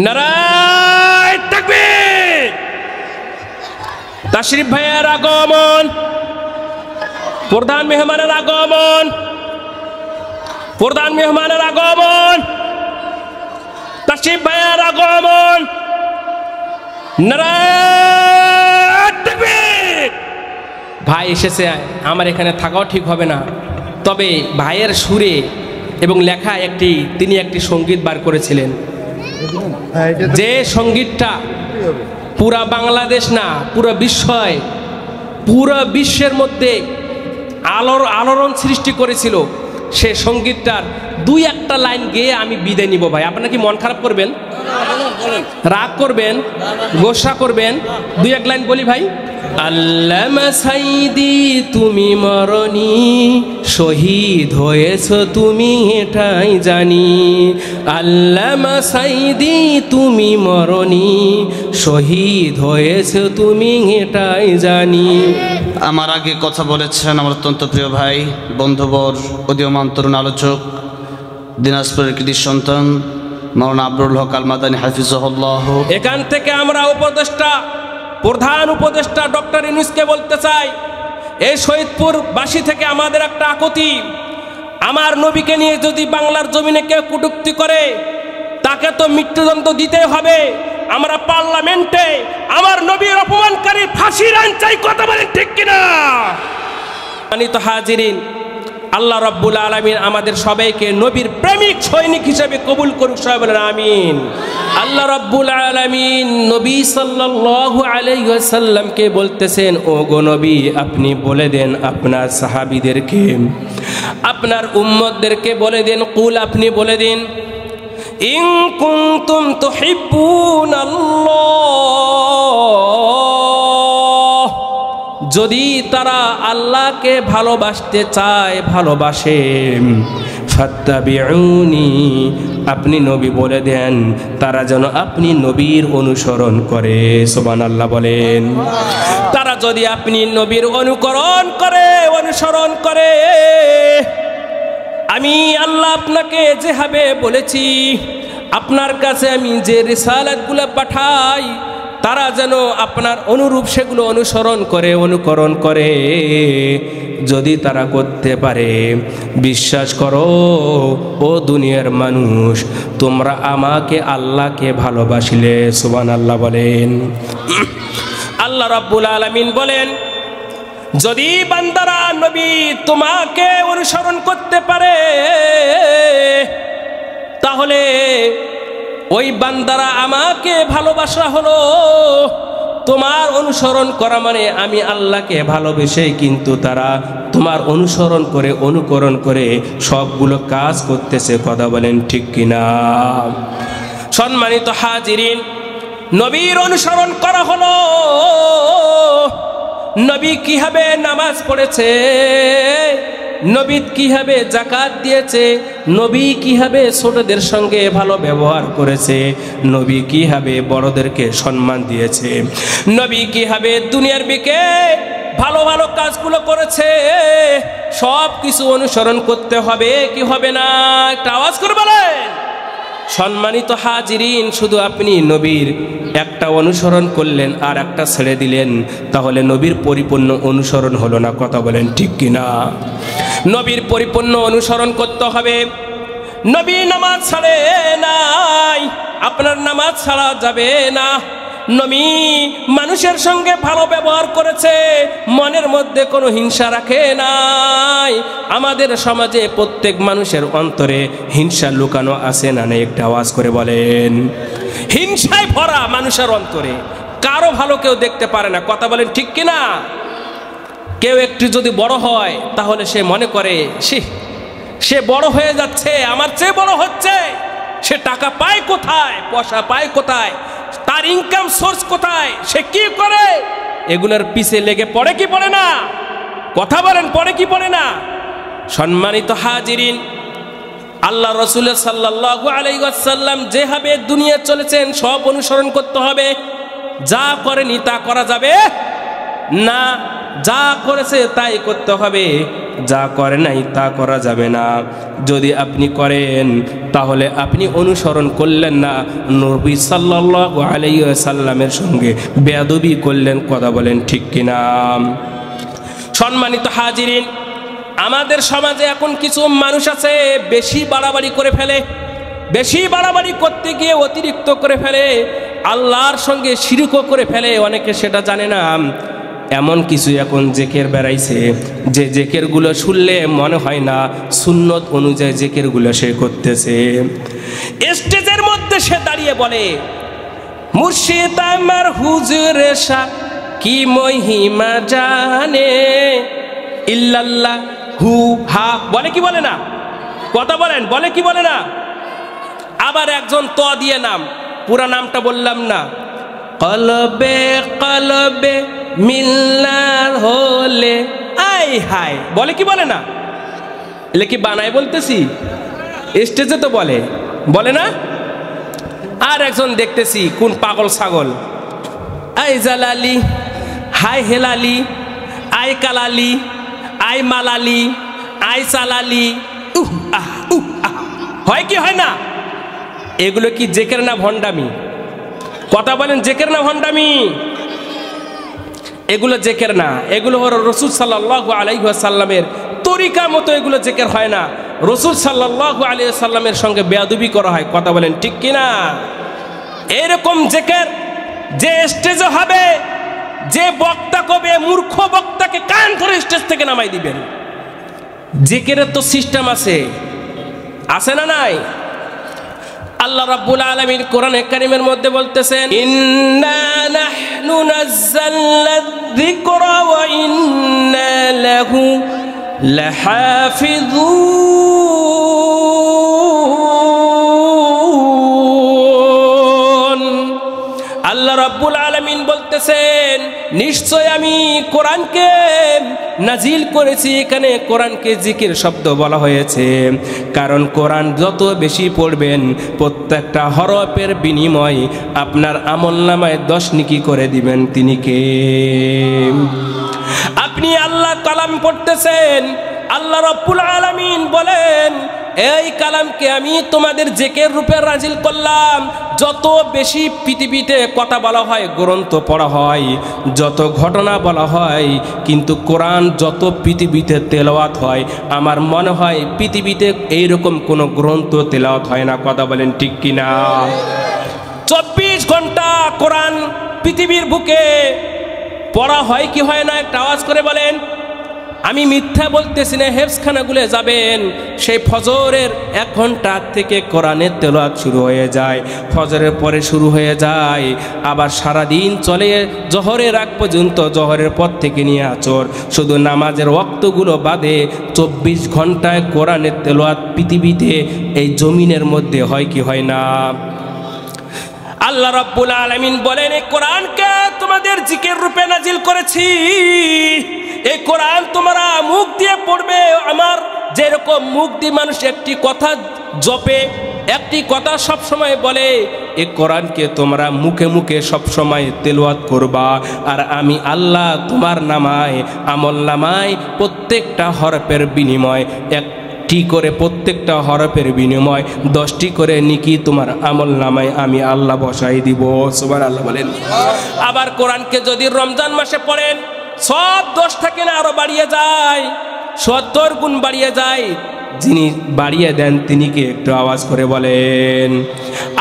নারায়ে তাকবীর। তাশরিফ ভাইয়ের আগমন, প্রধান মেহমানের আগমন, প্রধান মেহমানের আগমন, তাশরিফ ভাইয়ের আগমন। নারায়ে তাকবীর। ভাই এসেছে, আমার এখানে থাকাও ঠিক হবে না, তবে ভাইয়ের সুরে এবং লেখা তিনি একটি সঙ্গীত বার করেছিলেন, যে সঙ্গীতটা পুরা বাংলাদেশ না পুরো বিশ্বের মধ্যে আলোড়ন সৃষ্টি করেছিল। সে সঙ্গীতটার দুই একটা লাইন গেয়ে আমি বিদায় নিব। ভাই আপনারা কি মন খারাপ করবেন, রাগ করবেন, গোসা করবেন? দুই এক লাইন বলি ভাই। আল্লামা সাইদি তুমি মরনি, শহীদ হয়েছ তুমি এটাই জানি। আল্লামা সাইদি তুমি মরনি, শহীদ হয়েছ তুমি এটাই জানি। আমার আগে কথা বলেছেন আমার অত্যন্ত প্রিয় ভাই, বন্ধুবর, উদীয়মান তরুণ আলোচক, দিনাজপুরের কৃতি সন্তান মাওলানা আব্দুল হক আল মাদানী হাফিজাহুল্লাহ। এখান থেকে আমরা প্রধান উপদেষ্টা ডক্টর ইউনূসকে বলতে চাই, এই শহীদপুর বাসী থেকে আমাদের একটা আকুতি, আমার নবীকে নিয়ে যদি বাংলার জমিনে কেউ কটূক্তি করে তাকে তো মৃত্যুদণ্ড দিতে হবে। আমরা পার্লামেন্টে আমার নবীর অপমানকারী ফাঁসির আইন চাই, কথা বলেন ঠিক কিনা? সম্মানিত হাজিরিন, আল্লাহ রাব্বুল আলামিন আমাদের সবাইকে নবীর প্রেমিক সৈনিক হিসেবে কবুল করুক, সবাই বলেন আমিন। আল্লাহ রাব্বুল আলামিন নবী সাল্লাল্লাহু আলাইহি ওয়াসাল্লামকে বলতেছেন, ও গো নবী, আপনি বলে দেন আপনার সাহাবীদেরকে, আপনার উম্মতদেরকে বলে দেন, কুল আপনি বলে দিন, ইন কুনতুম তুহিব্বুনাল্লাহ, যদি তারা আল্লাহকে ভালোবাসতে চায়, ভালোবাসে, ফাত্তাবিউনি, আপনি নবী বলে দেন তারা যেন আপনি নবীর অনুসরণ করে। সুবহানাল্লাহ বলেন। তারা যদি আপনি নবীর অনুসরণ করে, আমি আল্লাহ আপনাকে যেভাবে বলেছি, আপনার কাছে আমি যে রিসালাতগুলো পাঠাই, তারা যেন আপনার অনুরূপ সেগুলো অনুকরণ করে। যদি তারা করতে পারে, বিশ্বাস করো ও দুনিয়ার মানুষ, তোমরা আমাকে আল্লাহকে ভালোবাসিলে। সুবহানাল্লাহ বলেন। আল্লাহ রাব্বুল আলামিন বলেন, যদি বান্দারা নবী তোমাকে অনুসরণ করতে পারে, তাহলে ওই বান্দারা আমাকে ভালোবাসা হলো। তোমার অনুসরণ করা মানে আমি আল্লাহকে ভালোবেসে কিন্তু তারা তোমার অনুকরণ করে সবগুলো কাজ করতেছে, কথা বলেন ঠিক কিনা? সম্মানিত হাজিরিন, নবীর অনুসরণ করা হলো। নবী কিভাবে নামাজ পড়েছে, নবী কিভাবে যাকাত দিয়েছে, নবী কিভাবে ছোটদের সঙ্গে ভালো ব্যবহার করেছে, নবী কিভাবে বড়দেরকে সম্মান দিয়েছে, নবী কিভাবে দুনিয়ার বিকে ভালো ভালো কাজগুলো করেছে, সব কিছু অনুসরণ করতে হবে কি হবে না? একটা আওয়াজ করে বলেন। সম্মানিত হাজিরিন, শুধু আপনি নবীর একটা অনুসরণ করলেন আর একটা ছেড়ে দিলেন, তাহলে নবীর পরিপূর্ণ অনুসরণ হলো না, কথা বলেন ঠিক কিনা? নবীর পরিপূর্ণ অনুসরণ করতে হবে। নবী নামাজ ছাড়ে নাই, আপনার নামাজ ছাড়া যাবে না। নবী মানুষের সঙ্গে ভালো ব্যবহার করেছে, মনের মধ্যে কোনো হিংসা রাখে নাই। আমাদের সমাজে প্রত্যেক মানুষের অন্তরে হিংসা লুকানো আছে না নেই? একটা আওয়াজ করে বলেন। হিংসায় ভরা মানুষের অন্তরে, কারো ভালো কেউ দেখতে পারে না, কথা বলেন ঠিক কিনা? কেউ একটু যদি বড় হয়, তাহলে সে মনে করে সে বড় হয়ে যাচ্ছে, আমার চেয়ে বড় হচ্ছে, সে টাকা পায় কোথায়, পয়সা পায় কোথায়, তার ইনকাম সোর্স কোথায়, সে কি করে, এগুলোর পিছে লেগে পড়ে কি পড়ে না? কথা বলেন, পড়ে কি পড়ে না? সম্মানিত হাজিরিন, আল্লাহ রাসূল সাল্লাল্লাহু আলাইহি ওয়াসাল্লাম যেভাবে দুনিয়া চলেছেন সব অনুসরণ করতে হবে। যা করেনি তা করা যাবে না, যা করেছে তাই করতে হবে। যা করে নাই তা করা যাবে না। যদি আপনি করেন তাহলে আপনি অনুসরণ করলেন না, নবী সাল্লাল্লাহু আলাইহি ওয়াসাল্লামের সঙ্গে বেয়াদবি করলেন। কথা বলেন ঠিক কিনা? সম্মানিত হাজিরিন, আমাদের সমাজে এখন কিছু মানুষ আছে বেশি বাড়াবাড়ি করে ফেলে, বেশি বাড়াবাড়ি করতে গিয়ে অতিরিক্ত করে ফেলে, আল্লাহর সঙ্গে শিরকও করে ফেলে। অনেকে সেটা জানে না। এমন কিছু এখন জেকের বেড়াইছে যে জেকেরগুলো শুনলে মনে হয় না সুন্নত অনুযায়ী জেকেরগুলো সে করতেছে। স্টেজের মধ্যে সে দাঁড়িয়ে বলে, মুর্শিদ আমার হুজুরে শাহ কি মহিমা জানে, ইল্লাল্লাহ হু হা, বলে কি বলে না? কথা বলেন, বলে কি বলে না? আবার একজন ত দিয়ে নাম, পুরা নামটা বললাম না, কলবে কলবে মিল্লার হলে আই হাই, বলে কি বলে না? এলে কি বানায় বলতেছি? স্টেজে তো বলে, বলে না? আর একজন দেখতেছি কোন পাগল ছাগল, আই জালালি হাই হেলালি আই কালালি আই মালালি আই চালালি, হয় কি হয় না? এগুলো কি জেকের না ভণ্ডামি? কথা বলেন, জেকের না ভণ্ডামি? এগুলো জেকের না, এগুলো হলো রাসূল সাল্লাল্লাহু আলাইহি ওয়াসাল্লামের তরিকা মতো এগুলো জেকের হয় না। রাসূল সাল্লাল্লাহু আলাইহি ওয়াসাল্লামের সঙ্গে বেয়াদবি করা হয়। কথা বলেন ঠিক কিনা? এরকম জেকের যে স্টেজে হবে, যে বক্তা কবে, মূর্খ বক্তাকে কান ধরে স্টেজ থেকে নামাই দিবেন। জিকিরের তো সিস্টেম আছে, আছে না নাই? আল্লাহ রাব্বুল আলামিন কোরআনে কারীমের মধ্যে বলতেছেন, ইন্না নাহনু নাযালনা যিকরা ওয়া ইন্না লাহু লাহাফিজুন। আল্লাহ রাব্বুল আলামিন বলতেছেন, নিশ্চয় আমি কোরআনকে নাজিল করেছি। এখানে কোরআনকে জিকির শব্দ বলা হয়েছে, কারণ কোরআন যত বেশি পড়বেন প্রত্যেকটা হরফের বিনিময় আপনার আমলনামায় 10 নেকি করে দিবেন। তিনি কে? আপনি আল্লাহ কালাম পড়তেছেন, আল্লাহ রাব্বুল আলামিন বলেন, এই কালামকে আমি তোমাদের জিকির রূপে নাজিল করলাম। যত বেশি পৃথিবীতে কথা বলা হয়, গ্রন্থ পড়া হয়, যত ঘটনা বলা হয়, কিন্তু কোরআন যত পৃথিবীতে তেলাওয়াত হয়, আমার মনে হয় পৃথিবীতে এইরকম কোনো গ্রন্থ তেলাওয়াত হয় না। কথা বলেন ঠিক কিনা? 24 ঘন্টা কোরআন পৃথিবীর বুকে পড়া হয় কি হয় না? একটা আওয়াজ করে বলেন। আমি মিথ্যা বলতেছি না, হেফজখানাগুলো যাবেন, সেই ফজরের 1 ঘন্টা থেকে কোরআনের তেলাওয়াত শুরু হয়ে যায়, ফজরের পরে শুরু হয়ে যায়, আবার সারাদিন চলে জোহরের আগ পর্যন্ত, জোহরের পর থেকে নিয়ে আসর, শুধু নামাজের ওয়াক্তগুলো বাদে 24 ঘন্টায় কোরআনের তেলাওয়াত পৃথিবীতে এই জমিনের মধ্যে হয় কি হয় না? আল্লাহ রাব্বুল আলামিন বলেন, এই কোরআনকে তোমাদের জিকির রূপে নাজিল করেছি। এই কোরআন তোমরা মুখ দিয়ে পড়বে। আমার যেরকম মুখ দিয়ে মানুষ একটি কথা জপে, একটি কথা সব সময় বলে, এই কোরআনকে তোমরা মুখে মুখে সব সময় তেলাওয়াত করবা। আর আমি আল্লাহ তোমার নামায়, আমল নামায় প্রত্যেকটা হরফের বিনিময় একটি করে, প্রত্যেকটা হরফের বিনিময় 10টি করে নেকি তোমার আমল নামায় আমি আল্লাহ বসাই দিব। সুবহানাল্লাহ বলেন। আবার কোরআনকে যদি রমজান মাসে পড়েন, সব দোষ থাকে না, আরো বাড়িয়ে যায়, 70 গুণ বাড়িয়ে যায়। যিনি বাড়িয়ে দেন তিনি কে? একটু আওয়াজ করে বলেন।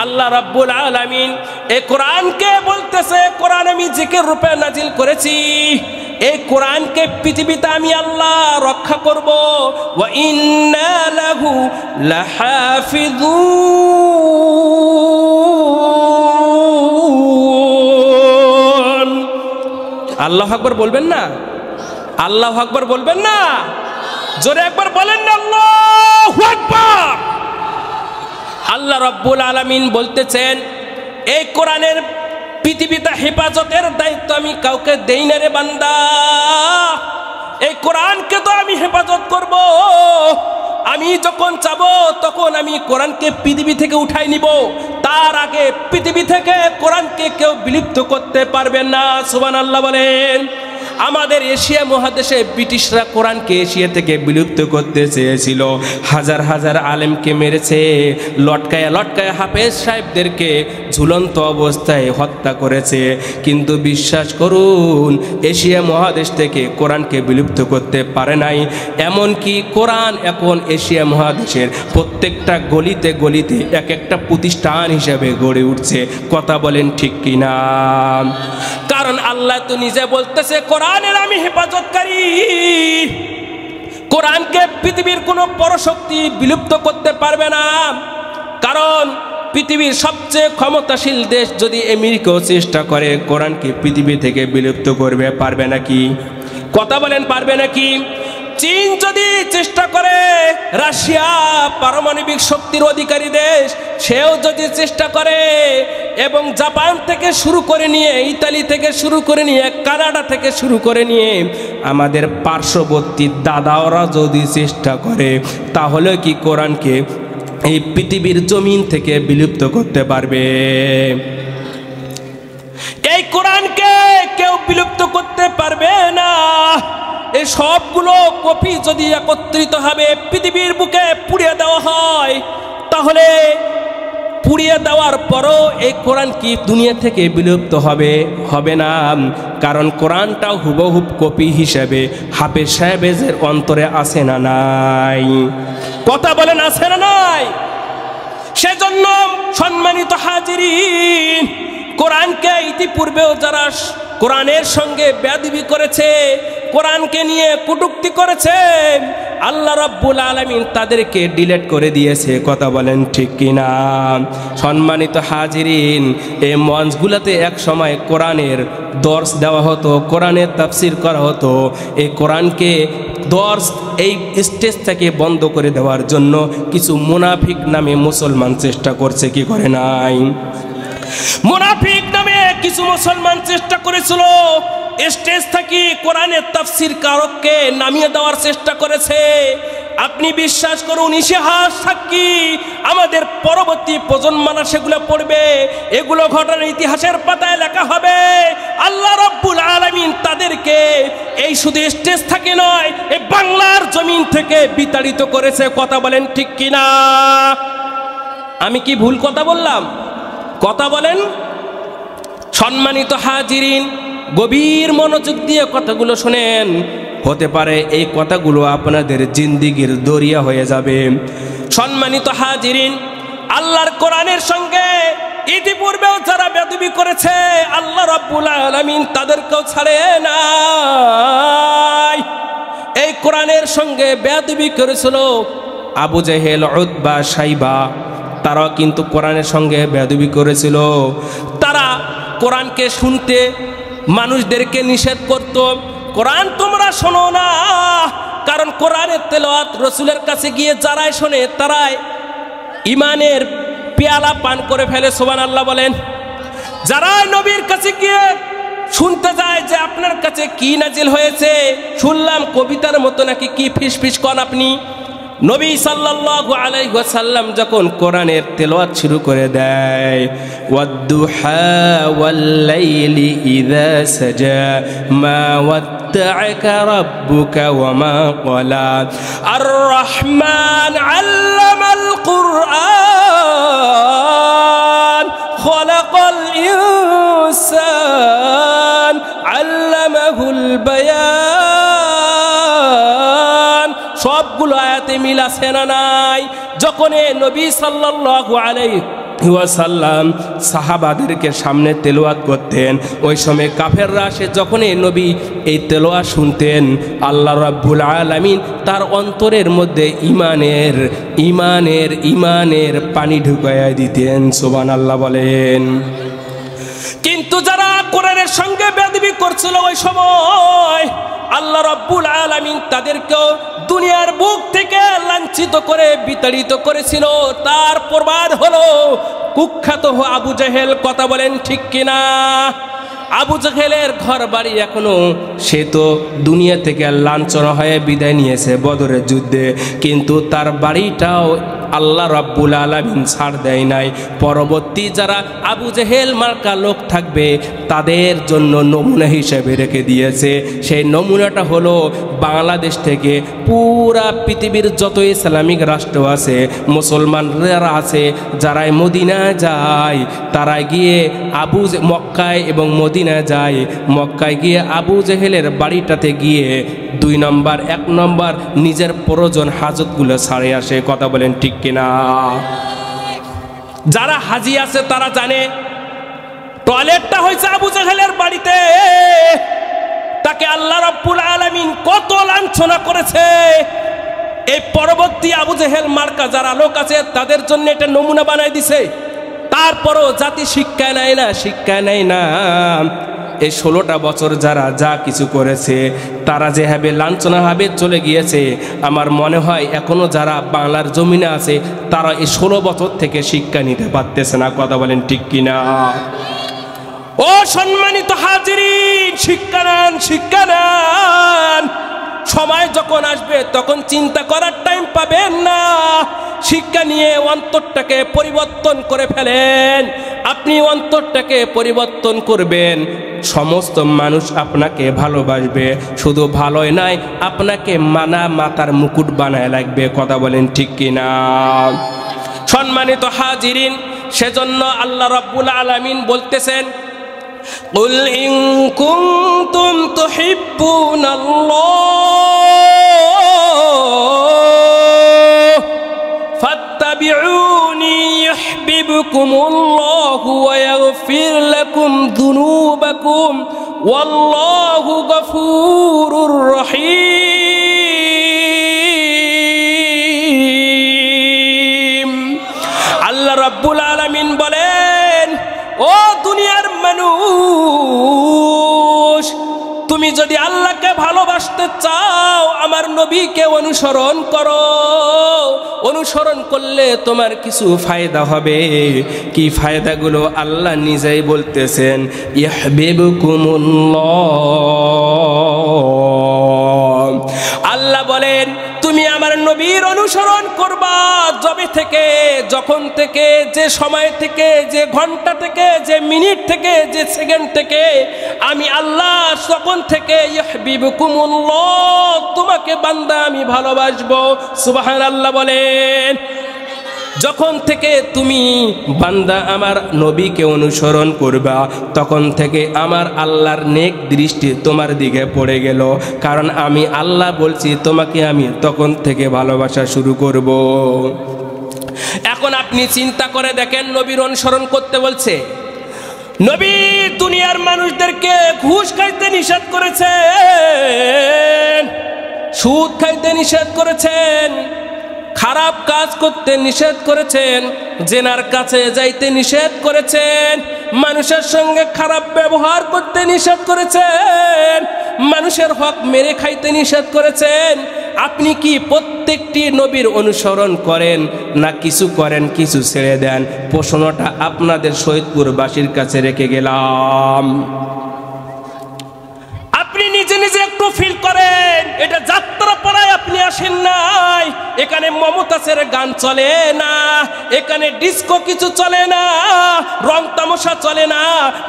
আল্লাহ রাব্বুল আলামিন এই কোরআনকে বলতেছে, কোরআন আমি জিকির রূপে নাজিল করেছি। এই কোরআনকে পৃথিবীতে আমি আল্লাহ রক্ষা করব। ওয়া ইন্না লাহু লাহাফিজুন। আল্লাহু আকবার বলবেন না? আল্লাহু আকবার বলবেন না? জোরে একবার বলেন না, আল্লাহু আকবার। আল্লাহ রাব্বুল আলামিন বলতেছেন, এই কোরআনের পৃথিবীতে হেফাজতের দায়িত্ব আমি কাউকে দেই না রে বান্দা। এই কোরআনকে তো আমি হেফাজত করব। আমি যখন চাবো তখন আমি কোরআনকে পৃথিবী থেকে উঠাই নিব। তার আগে পৃথিবী থেকে কোরআনকে কেউ বিলুপ্ত করতে পারবে না। সুবহানাল্লাহ বলেন। আমাদের এশিয়া মহাদেশে ব্রিটিশরা কোরআনকে এশিয়া থেকে বিলুপ্ত করতে চেয়েছিল, হাজার হাজার আলেমকে মেরেছে, লটকায়া লটকায়া হাফেজ সাহেবদেরকে ঝুলন্ত অবস্থায় হত্যা করেছে। কিন্তু বিশ্বাস করুন, এশিয়া মহাদেশ থেকে কোরআনকে বিলুপ্ত করতে পারে নাই। এমনকি কোরআন এখন এশিয়া মহাদেশের প্রত্যেকটা গলিতে গলিতে এক একটা প্রতিষ্ঠান হিসেবে গড়ে উঠছে। কথা বলেন ঠিক কিনা? কারণ আল্লাহ তো নিজে বলতেছে, কোরআনের আমি হেফাজতকারী। কোরআনকে পৃথিবীর কোনো পরশক্তি বিলুপ্ত করতে পারবে না। কারণ পৃথিবীর সবচেয়ে ক্ষমতাশীল দেশ যদি আমেরিকাও চেষ্টা করে কোরআনকে পৃথিবী থেকে বিলুপ্ত করবে, পারবে নাকি? কথা বলেন, পারবে নাকি? চীন যদি চেষ্টা করে, রাশিয়া পারমাণবিক শক্তির অধিকারী দেশ, সেও যদি চেষ্টা করে, এবং জাপান থেকে শুরু করে নিয়ে, ইতালি থেকে শুরু করে নিয়ে, কানাডা থেকে শুরু করে নিয়ে আমাদের পার্শ্ববর্তী দাদাওরা যদি চেষ্টা করে, তাহলে কি কোরআনকে এই পৃথিবীর জমিন থেকে বিলুপ্ত করতে পারবে? এই কোরআনকে কেউ বিলুপ্ত করতে পারবে না। এই সবগুলো কপি যদি একত্রিত হবে পৃথিবীর বুকে পুড়িয়ে দেওয়া হয়, তাহলে পুড়িয়ে দেওয়ার পরও এই কোরআন কি দুনিয়া থেকে বিলুপ্ত হবে না? কারণ কোরআনটাও হুবহুব কপি হিসেবে হাফেজ সাহেবের অন্তরে আছে না নাই? কথা বলেন, আছে না নাই? সেজন্য সম্মানিত হাজিরিন, কোরআনকে ইতিপূর্বেও যারা কোরআনের সঙ্গে বেয়াদবি করেছে, কোরআনকে নিয়ে কটূক্তি করেছে, আল্লাহ রাব্বুল আলামিন তাদেরকে ডিলিট করে দিয়েছে। কথা বলেন ঠিক কিনা? সম্মানিত হাজিরিন, এই মঞ্চগুলোতে এক সময় কোরআনের দর্স দেওয়া হতো, কোরআনের তাফসির করা হতো। এই কোরআনকে দর্স এই স্টেজ থেকে বন্ধ করে দেওয়ার জন্য কিছু মুনাফিক নামে মুসলমান চেষ্টা করছে, কি করে নাই? মুনাফিক নামে কিছু মুসলমান চেষ্টা করেছিল স্টেজ থেকে কোরআনের তাফসির কারককে নামিয়ে দেওয়ার চেষ্টা করেছে। আপনি বিশ্বাস করুন, ইতিহাস সাক্ষী, আমাদের পরবর্তী প্রজন্মরা সেগুলো পড়বে, এগুলো ঘটনা ইতিহাসের পাতায় লেখা হবে। আল্লাহ রাব্বুল আলামিন তাদেরকে এই শুধু স্টেজ থেকে নয়, এই বাংলার জমিন থেকে বিতাড়িত করেছে। কথা বলেন ঠিক কিনা? আমি কি ভুল কথা বললাম? কথা বলেন। সম্মানিত হাজিরিন, গভীর মনোযোগ দিয়ে কথাগুলো শোনেন। হতে পারে এই কথাগুলো আপনাদের জিন্দিগির দরিয়া হয়ে যাবে। সম্মানিত হাজিরিন, আল্লাহর কোরআনের সঙ্গে ইতিপূর্বেও যারা বেয়াদবি করেছে, আল্লাহ রাব্বুল আলামিন তাদেরকেও ছাড়ে নাই। এই কোরআনের সঙ্গে বেয়াদবি করেছিল আবু জেহেল, উতবা, সাইবা, তারাও কিন্তু কোরআনের সঙ্গে বেয়াদবি করেছিল। তারা কোরআনকে শুনতে মানুষদেরকে নিষেধ করত, কোরআন তোমরা শোনো না। কারণ কোরআনের তেলাওয়াত রাসূলের কাছে গিয়ে যারাই শোনে তারাই ঈমানের পেয়ালা পান করে ফেলে। সুবহানাল্লাহ বলেন। যারা নবীর কাছে গিয়ে শুনতে যায় যে আপনার কাছে কি নাজিল হয়েছে, শুনলাম কবিতার মতো নাকি, কি ফিস ফিস কন আপনি। নবী সাল্লাল্লাহু আলাইহি ওয়াসাল্লাম যখন কোরআনের তেলাওয়াত শুরু করে দেয়, ওয়াদ-দুহা ওয়াল-লাইলি ইযা সাজা মা ওয়াদ্দা'আকা রাব্বুকা ওয়া মা ক্বালা, আর-রাহমান আল্লামাল কুরআন খালাকাল ইনসান আল্লামাহুল বায়ান। সবগুলো আয়াতে মিল আছে না নাই? যখন নবী সাল্লাল্লাহু আলাইহি ওয়াসাল্লাম সাহাবাদেরকে সামনে তেলাওয়াত করতেন, ওই সময় কাফেররা আসে, যখন নবী এই তেলাওয়াত শুনতেন, আল্লাহ রাব্বুল আলামিন তার অন্তরের মধ্যে ঈমানের পানি ঢুকাইয়া দিতেন। সুবহানাল্লাহ বলেন। কিন্তু যারা কোরআনের সঙ্গে বেয়াদবি করছিল ওই সময়, আল্লাহ রাব্বুল আলামিন তাদেরকেও দুনিয়ার বুক থেকে লাঞ্ছিত করে বিতাড়িত করেছিল। তার প্রমাণ হলো কুখ্যাত আবু জেহেল। কথা বলেন ঠিক কিনা? আবু জেহেলের ঘর বাড়ি এখনো, সে তো দুনিয়া থেকে লাঞ্ছনা হয়ে বিদায় নিয়েছে বদরের যুদ্ধে, কিন্তু তার বাড়িটাও আল্লাহ রাব্বুল আলামিন ছাড় দেয় নাই। পরবর্তী যারা আবু জেহেল মার্কা লোক থাকবে তাদের জন্য নমুনা হিসেবে রেখে দিয়েছে। সেই নমুনাটা হলো বাংলাদেশ থেকে পুরা পৃথিবীর যত ইসলামিক রাষ্ট্র আছে, মুসলমানরা আছে, যারাই মদিনা যায় তারা গিয়ে মক্কায় এবং মদিনা যায়, মক্কায় গিয়ে আবু জেহেলের বাড়িটাতে গিয়ে 2 নম্বর 1 নম্বর নিজের প্রয়োজন হাজতগুলো সারে আসে। কথা বলেন ঠিক কিনা? যারা হাজি আছে তারা জানে টয়লেটটা হয়েছে আবু জেহেলের বাড়িতে। তাকে আল্লাহ রাব্বুল আলামিন কত লাঞ্ছনা করেছে। এই পরবর্তী আবু জেহেল মার্কা যারা লোক আছে তাদের জন্য এটা নমুনা বানাই দিছে। তারপরও জাতি শিক্ষা নেয় না। এই 16টা বছর যারা যা কিছু করেছে তারা যেভাবে লাঞ্ছনা ভাবে চলে গিয়েছে, আমার মনে হয় এখনো যারা বাংলার জমিনে আছে তারা এই 16 বছর থেকে শিক্ষা নিতে পারতেছে না। কথা বলেন ঠিক কিনা? ও সম্মানিত হাজিরিন, শিক্ষা নেন। সময় যখন আসবে তখন চিন্তা করার টাইম পাবেন না। শিক্ষা নিয়ে অন্তরটাকে পরিবর্তন করে ফেলেন। আপনি অন্তরটাকে পরিবর্তন করবেন, সমস্ত মানুষ আপনাকে ভালোবাসবে। শুধু ভালোই নাই, আপনাকে মাথার মুকুট বানায় লাগবে। কথা বলেন ঠিক কিনা? সম্মানিত হাজিরিন, সেজন্য আল্লাহ রাব্বুল আলামিন বলতেছেন, কুল ইন কুনতুম তুহিব্বুনাল্লাহ ফাত্তাবিউনি ইউহিব্বুকুমুল্লাহু ওয়া ইয়াগফির লাকুম যুনুবাকুম ওয়াল্লাহু গফুরুর রহিম। আল্লাহ রাব্বুল আলামিন বলেন, ও দুনিয়ার মানুষ, তুমি যদি আল্লাহকে ভালোবাসতে চাও আমার নবীকে অনুসরণ করো। অনুসরণ করলে তোমার কিছু ফায়দা হবে। কি ফায়দাগুলো আল্লাহ নিজেই বলতেছেন, ইউহিব্বুকুমুল্লাহ। আল্লাহ বলেন তুমি আমার নবীর অনুসরণ করবা যখন থেকে যে সময় থেকে, যে ঘন্টা থেকে, যে মিনিট থেকে, যে সেকেন্ড থেকে আমি আল্লাহ তখন থেকে ইউহিব্বুকুমুল্লাহ, তোমাকে বান্দা আমি ভালোবাসবো। সুবহানাল্লাহ বলেন। যখন থেকে তুমি বান্দা আমার নবীকে অনুসরণ করবা তখন থেকে আমার আল্লাহর নেক দৃষ্টি তোমার দিকে পড়ে গেল। কারণ আমি আল্লাহ বলছি তোমাকে আমি তখন থেকে ভালোবাসা শুরু করব। এখন আপনি চিন্তা করে দেখেন, নবীর অনুসরণ করতে বলছে। নবী দুনিয়ার মানুষদেরকে ঘুষ খাইতে নিষেধ করেছেন, সুদ খাইতে নিষেধ করেছেন, খারাপ কাজ করতে নিষেধ করেছেন, জেনার কাছে যাইতে নিষেধ করেছেন, মানুষের সঙ্গে খারাপ ব্যবহার করতে নিষেধ করেছেন, মানুষের হক মেরে খাইতে নিষেধ করেছেন। আপনি কি প্রত্যেকটি নবীর অনুসরণ করেন না কিছু করেন কিছু ছেড়ে দেন? প্রশ্নটা আপনাদের শহীদপুরবাসীর কাছে রেখে গেলাম। আপনি নিজে নিজে একটু ফিল করেন, এটা যাত্রা পাড়ায় আপনি আসেন নাই। এখানে মমতাজের গান চলে না, এখানে ডিস্কো কিছু চলে না, রং তামাশা চলে না।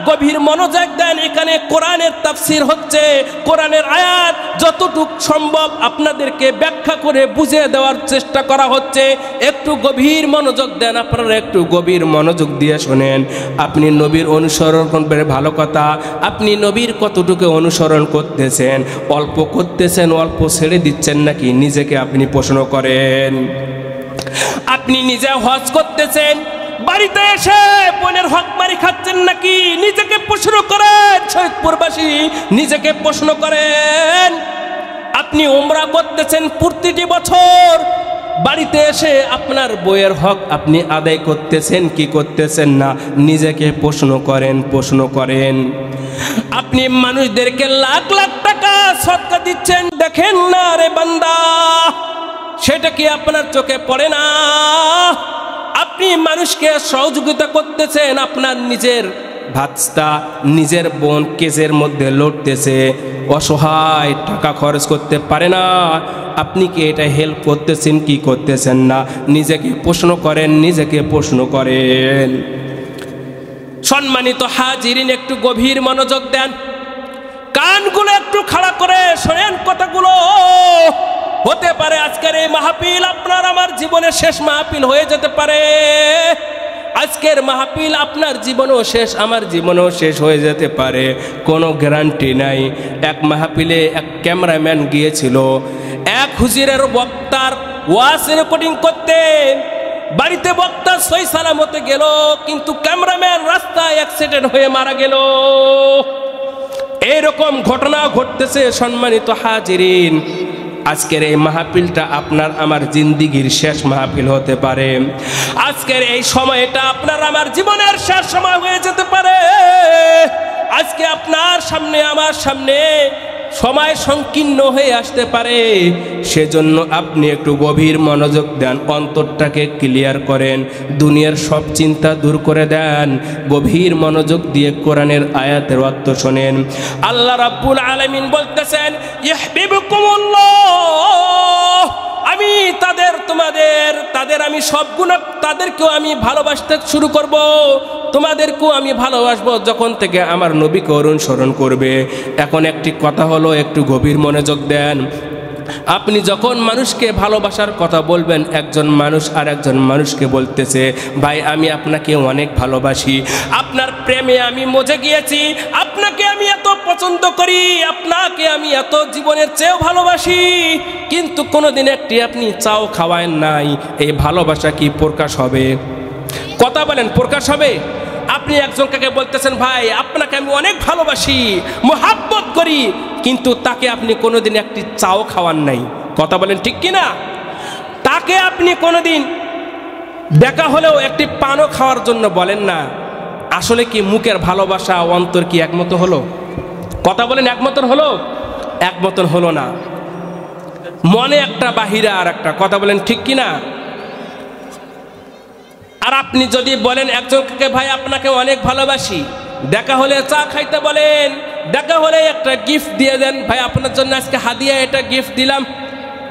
গভীর মনোযোগ দেন, এখানে কোরআনের তাফসীর হচ্ছে। কোরআনের আয়াত যতটুকু সম্ভব আপনাদেরকে ব্যাখ্যা করে বুঝিয়ে দেওয়ার চেষ্টা করা হচ্ছে। একটু গভীর মনোযোগ দেন, আপনারা একটু গভীর মনোযোগ দিয়ে শোনেন। আপনি নবীর অনুসরণ করবেন, ভালো কথা। আপনি নবীর কতটুকু অনুসরণ করতেছেন? অল্প করতেছেন, অল্প ছেড়ে দিচ্ছেন নাকি? নিজেকে আপনি প্রশ্ন করেন। আপনি নিজে হজ করতেছেন, বাড়িতে এসে বোনের হক মারি খাচ্ছেন নাকি? নিজেকে প্রশ্ন করেন। শহীদপুরবাসী নিজেকে প্রশ্ন করেন। আপনি উমরা করতেছেন প্রতিটি বছর, বাড়িতে এসে আপনার বইয়ের হক আপনি আদায় করতেছেন কি করতেছেন না? নিজেকে প্রশ্ন করেন। আপনি মানুষদেরকে লাখ লাখ টাকা সদকা দিচ্ছেন, দেখেন না রে বান্দা, সেটা কি আপনার চোখে পড়ে না? আপনি মানুষকে সহযোগিতা করতেছেন, আপনার নিজের ভাস্তা নিজের বোন কেজের মধ্যে লড়তেছে, অসহায়, টাকা খরচ করতে পারে না, আপনি কি এটা হেল্প করতেছেন কি করতেছেন না? নিজেকে প্রশ্ন করেন, নিজেকে প্রশ্ন করেন। সম্মানিত হাজিরিন, একটু গভীর মনোযোগ দেন, কানগুলো একটু খাড়া করে শোনেন কথাগুলো। হতে পারে আজকের এই মাহফিল আপনার আমার জীবনের শেষ মাহফিল হয়ে যেতে পারে। আজকের মাহফিল আপনার জীবনও শেষ, আমার জীবনও শেষ হয়ে যেতে পারে, কোনো গ্যারান্টি নাই। এক মাহফিলে এক ক্যামেরাম্যান গিয়েছিল এক হুজুরের বক্তার ওয়াজ রেকর্ডিং করতে। বাড়িতে বক্তা সই সালামতে গেল, কিন্তু ক্যামেরাম্যান রাস্তায় অ্যাক্সিডেন্ট হয়ে মারা গেল। এরকম ঘটনা ঘটতেছে। সম্মানিত হাজিরিন, আজকের এই মাহফিলটা আপনার আমার জিন্দিগির শেষ মাহফিল হতে পারে। আজকের এই সময়টা আপনার আমার জীবনের শেষ সময় হয়ে যেতে পারে। আজকে আপনার সামনে আমার সামনে সময় সংকীর্ণ হয়ে আসতে পারে। সেজন্য আপনি একটু গভীর মনোযোগ দেন, অন্তরটাকে ক্লিয়ার করেন, দুনিয়ার সব চিন্তা দূর করে দেন, গভীর মনোযোগ দিয়ে কোরআনের আয়াতের অর্থ শোনেন। আল্লাহ রাব্বুল আলামিন বলতেছেন, ইউহিব্বুকুমুল্লাহ, আমি তাদের আমি সব গুণ, তাদেরকেও আমি ভালোবাসতে শুরু করব, তোমাদেরকেও আমি ভালোবাসবো যখন থেকে আমার নবীকে অনুসরণ করবে। এখন একটি কথা হলো, একটু গভীর মনোযোগ দেন। আপনি যখন মানুষকে ভালোবাসার কথা বলবেন, একজন মানুষ আর একজন মানুষকে বলতেছে, ভাই আমি আপনাকে অনেক ভালোবাসি, আপনার প্রেমে আমি মজে গিয়েছি, আপনাকে আমি এত পছন্দ করি, আপনাকে আমি এত জীবনের চেয়েও ভালোবাসি, কিন্তু কোনোদিন একটি আপনি চাও খাওয়ায়েন নাই, এই ভালোবাসা কি প্রকাশ হবে? কথা বলেন, প্রকাশ হবে? আপনি একজনকে বলতেছেন, ভাই আপনাকে আমি অনেক ভালোবাসি, মোহাব্বত করি, কিন্তু তাকে আপনি কোনোদিন একটি চাও খাওয়ান নাই। কথা বলেন ঠিক কিনা? তাকে আপনি কোনোদিন দেখা হলেও একটি পানও খাওয়ার জন্য বলেন না। আসলে কি মুখের ভালোবাসা অন্তর কি একমত হলো? কথা বলেন, একমতন হলো? একমতন হলো না। মনে একটা, বাহিরে আর একটা। কথা বলেন ঠিক কিনা? আর আপনি যদি বলেন একজনকে, ভাই আপনাকে অনেক ভালোবাসি, দেখা হলে চা খাইতে বলেন, দেখা হলে একটা গিফট দিয়ে দেন, ভাই আপনার জন্য আজকে হাদিয়া এটা গিফট দিলাম,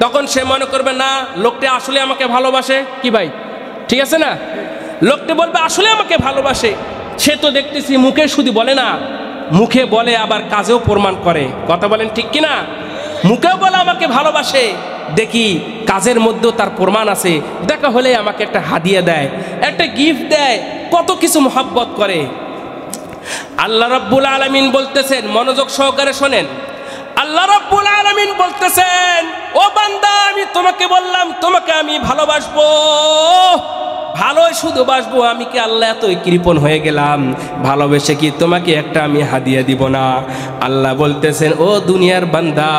তখন সে মনে করবে না লোকটি আসলে আমাকে ভালোবাসে। কি ভাই, ঠিক আছে না? লোকটি বলবে আসলে আমাকে ভালোবাসে, সে তো দেখতেছি মুখে শুধু বলে না, মুখে বলে আবার কাজেও প্রমাণ করে। কথা বলেন ঠিক কিনা? মুখেও বলে আমাকে ভালোবাসে, দেখি কাজের মধ্যেও তার প্রমাণ আছে। দেখা হলে আমাকে একটা হাদিয়া দেয়, একটা গিফট দেয়, কত কিছু মোহাব্বত করে। আল্লাহ রাব্বুল আলামিন বলতেছেন, মনোযোগ সহকারে শোনেন, আল্লাহ রাব্বুল আলামিন বলতেছেন, ও বান্দা আমি তোমাকে বললাম তোমাকে আমি ভালোবাসবো, ভালোই শুধু বাসবো, আমি কি আল্লাহ এতই কৃপণ হয়ে গেলাম? ভালোবেসে কি তোমাকে একটা আমি হাদিয়া দিব না? আল্লাহ বলতেছেন, ও দুনিয়ার বান্দা,